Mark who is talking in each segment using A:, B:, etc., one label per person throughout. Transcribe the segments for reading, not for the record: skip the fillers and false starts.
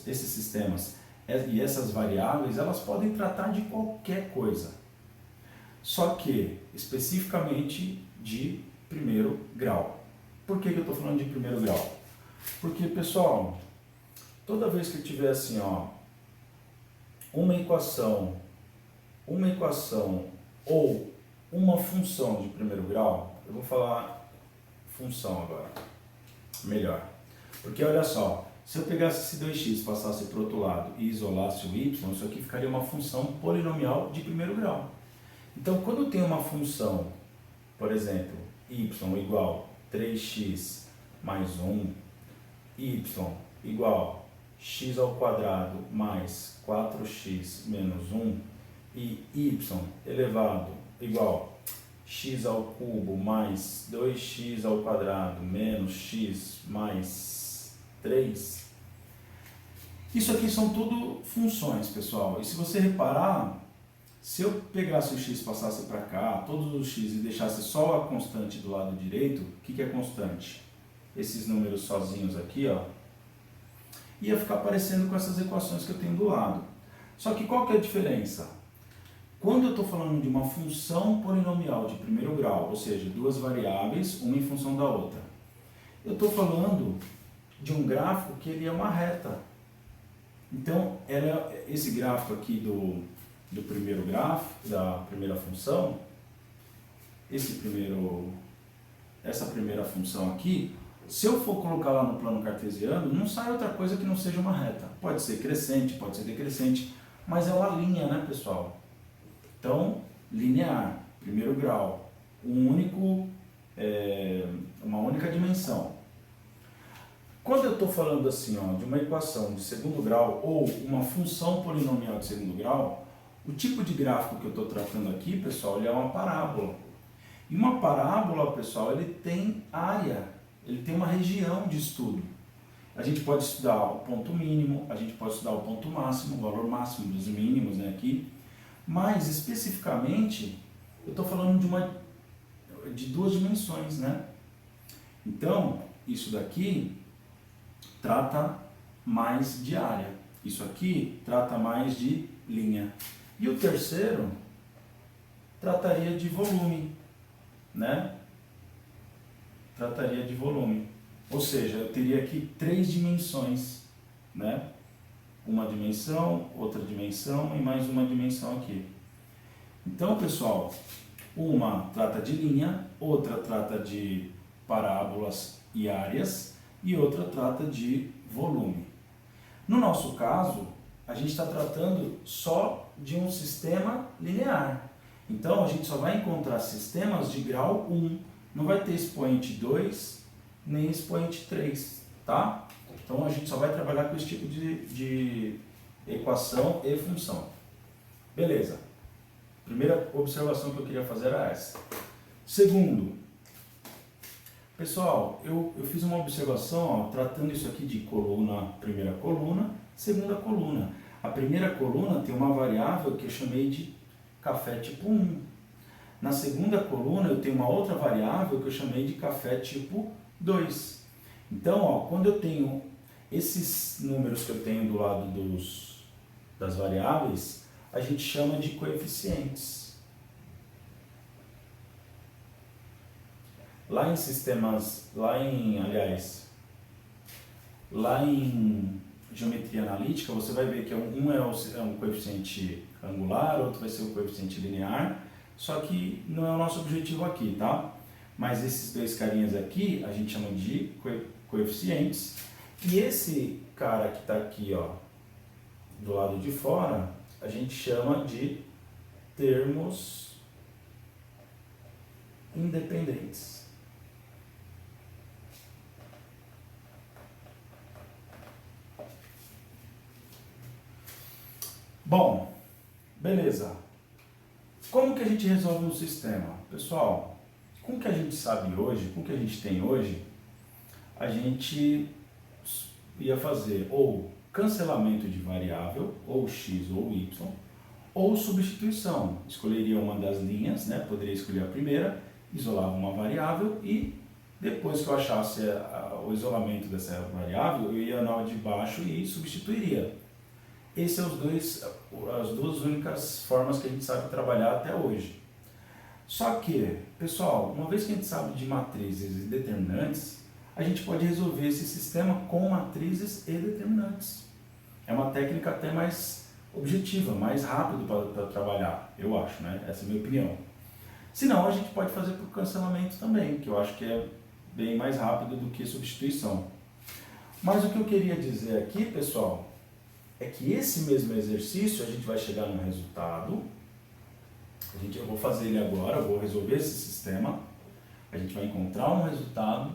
A: esses sistemas e essas variáveis, elas podem tratar de qualquer coisa, só que especificamente de primeiro grau. Por que eu estou falando de primeiro grau? Porque, pessoal, toda vez que eu tiver assim, ó, uma equação ou uma função de primeiro grau, eu vou falar função agora, melhor. Porque olha só, se eu pegasse esse 2x, passasse para o outro lado e isolasse o y, isso aqui ficaria uma função polinomial de primeiro grau. Então, quando eu tenho uma função, por exemplo, y igual 3x mais 1, y igual x ao quadrado mais 4x menos 1 e y elevado igual x ao cubo mais 2x ao quadrado menos x mais 3. Isso aqui são tudo funções, pessoal. E se você reparar, se eu pegasse o x e passasse para cá, todos os x, e deixasse só a constante do lado direito, o que é constante? Esses números sozinhos aqui, ó, ia ficar parecendo com essas equações que eu tenho do lado. Só que qual que é a diferença? Quando eu estou falando de uma função polinomial de primeiro grau, ou seja, duas variáveis, uma em função da outra, eu estou falando de um gráfico que ele é uma reta. Então, esse gráfico aqui do primeiro gráfico, da primeira função, essa primeira função aqui, se eu for colocar lá no plano cartesiano, não sai outra coisa que não seja uma reta. Pode ser crescente, pode ser decrescente, mas é uma linha, né, pessoal? Então, linear, primeiro grau, uma única dimensão. Quando eu estou falando assim, ó, de uma equação de segundo grau ou uma função polinomial de segundo grau, o tipo de gráfico que eu estou tratando aqui, pessoal, ele é uma parábola. E uma parábola, pessoal, ele tem área, ele tem uma região de estudo. A gente pode estudar o ponto mínimo, a gente pode estudar o ponto máximo, o valor máximo dos mínimos, né, aqui. Mas, especificamente, eu estou falando de duas dimensões, né? Então, isso daqui trata mais de área. Isso aqui trata mais de linha. E o terceiro trataria de volume, né? Trataria de volume. Ou seja, eu teria aqui três dimensões, né? Uma dimensão, outra dimensão e mais uma dimensão aqui. Então, pessoal, uma trata de linha, outra trata de parábolas e áreas e outra trata de volume. No nosso caso, a gente está tratando só de um sistema linear. Então, a gente só vai encontrar sistemas de grau 1. Não vai ter expoente 2 nem expoente 3, tá? Então, a gente só vai trabalhar com esse tipo de equação e função. Beleza. Primeira observação que eu queria fazer era essa. Segundo, pessoal, eu fiz uma observação, ó, tratando isso aqui de coluna, primeira coluna, segunda coluna. A primeira coluna tem uma variável que eu chamei de café tipo 1. Na segunda coluna eu tenho uma outra variável que eu chamei de café tipo 2. Então, ó, quando eu tenho esses números que eu tenho do lado das variáveis, a gente chama de coeficientes. Lá em geometria analítica, você vai ver que um é um coeficiente angular, outro vai ser o coeficiente linear, só que não é o nosso objetivo aqui, tá? Mas esses dois carinhas aqui, a gente chama de coeficientes. E esse cara que está aqui, ó, do lado de fora, a gente chama de termos independentes. Bom, beleza. Como que a gente resolve um sistema? Pessoal, com o que a gente sabe hoje, com o que a gente tem hoje, a gente ia fazer ou cancelamento de variável, ou x ou y, ou substituição. Escolheria uma das linhas, né? Poderia escolher a primeira, isolava uma variável e Depois que eu achasse o isolamento dessa variável, eu ia na de baixo e substituiria. Essas são as duas únicas formas que a gente sabe trabalhar até hoje. Só que, pessoal, uma vez que a gente sabe de matrizes e determinantes, a gente pode resolver esse sistema com matrizes e determinantes. É uma técnica até mais objetiva, mais rápido para trabalhar, eu acho, né? Essa é a minha opinião. Se não, a gente pode fazer por cancelamento também, que eu acho que é bem mais rápido do que substituição. Mas o que eu queria dizer aqui, pessoal, é que esse mesmo exercício a gente vai chegar num resultado. Eu vou fazer ele agora, eu vou resolver esse sistema, a gente vai encontrar um resultado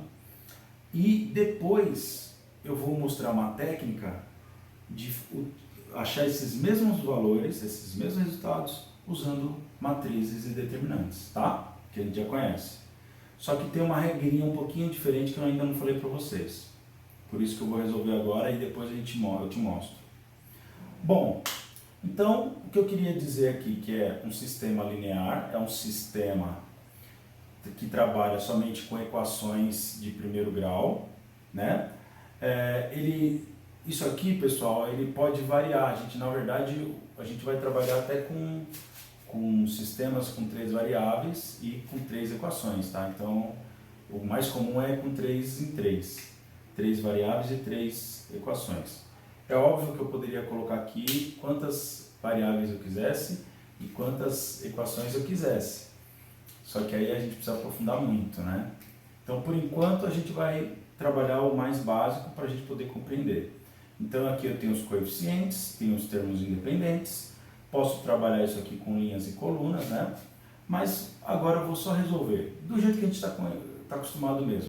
A: e depois eu vou mostrar uma técnica de achar esses mesmos valores, esses mesmos resultados, usando matrizes e determinantes, tá? Que a gente já conhece. Só que tem uma regrinha um pouquinho diferente que eu ainda não falei para vocês. Por isso que eu vou resolver agora e depois eu te mostro. Bom, então o que eu queria dizer aqui que é um sistema linear, é um sistema que trabalha somente com equações de primeiro grau, né? Isso aqui, pessoal, ele pode variar. A gente, na verdade, a gente vai trabalhar até com sistemas com 3 variáveis e com 3 equações, tá? Então, o mais comum é com 3 em 3. 3 variáveis e 3 equações. É óbvio que eu poderia colocar aqui quantas variáveis eu quisesse e quantas equações eu quisesse. Só que aí a gente precisa aprofundar muito, né? Então, por enquanto, a gente vai trabalhar o mais básico para a gente poder compreender. Então, aqui eu tenho os coeficientes, tenho os termos independentes, posso trabalhar isso aqui com linhas e colunas, né? Mas agora eu vou só resolver do jeito que a gente está acostumado mesmo.